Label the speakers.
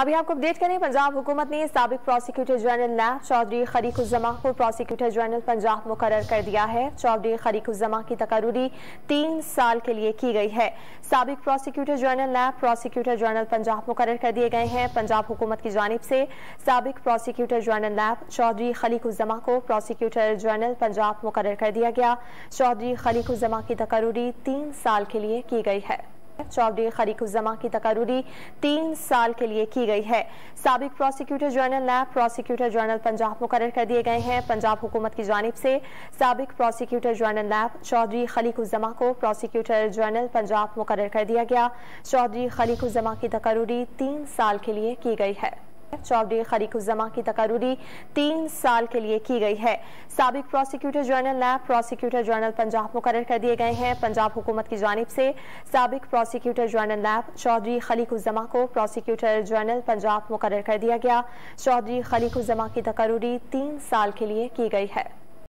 Speaker 1: अभी आपको अपडेट करें, पंजाब हुकूमत ने साबिक प्रोसिक्यूटर जनरल नैब चौधरी खलीकुज़्ज़मा को प्रोसिक्यूटर जनरल पंजाब मुकर्रर कर दिया है। चौधरी खलीकुज़्ज़मा की तकर्रुरी 3 साल के लिए की गई है। साबिक प्रोसिक्यूटर जनरल नैब प्रोसिक्यूटर जनरल पंजाब मुकर्रर कर दिए गए हैं। पंजाब हुकूमत की जानिब से साबिक प्रोसिक्यूटर जनरल नैब चौधरी खलीकुज़्ज़मा को प्रोसिक्यूटर जनरल पंजाब मुकर्रर कर दिया गया। चौधरी खलीकुज़्ज़मा की तकर्रुरी 3 साल के लिए की गई है। चौधरी खलीकुज़्ज़मा की तकर्रुरी 3 साल के लिए की गई है। साबिक प्रोसिक्यूटर जनरल नैब प्रोसिक्यूटर जनरल पंजाब मुकर्रर कर दिए गए हैं। पंजाब हुकूमत की जानिब से साबिक प्रोसिक्यूटर जनरल नैब चौधरी खलीकुज़्ज़मा को प्रोसिक्यूटर जनरल पंजाब मुकर्रर कर दिया गया। चौधरी खलीकुज़्ज़मा की तकर्रुरी 3 साल के लिए की गई है। चौधरी खलीकुज़्ज़मा की तकर्रुरी 3 साल के लिए की गई है। साबिक प्रोसिक्यूटर जनरल नैब प्रोसिक्यूटर जनरल पंजाब मुकर्रर कर दिए गए हैं। पंजाब हुकूमत की जानिब से साबिक प्रोसिक्यूटर जनरल नैब चौधरी खलीकुज़्ज़मा को प्रोसिक्यूटर जनरल पंजाब मुकर्रर कर दिया गया। चौधरी खलीकुज़्ज़मा की तकर्रुरी 3 साल के लिए की गई है।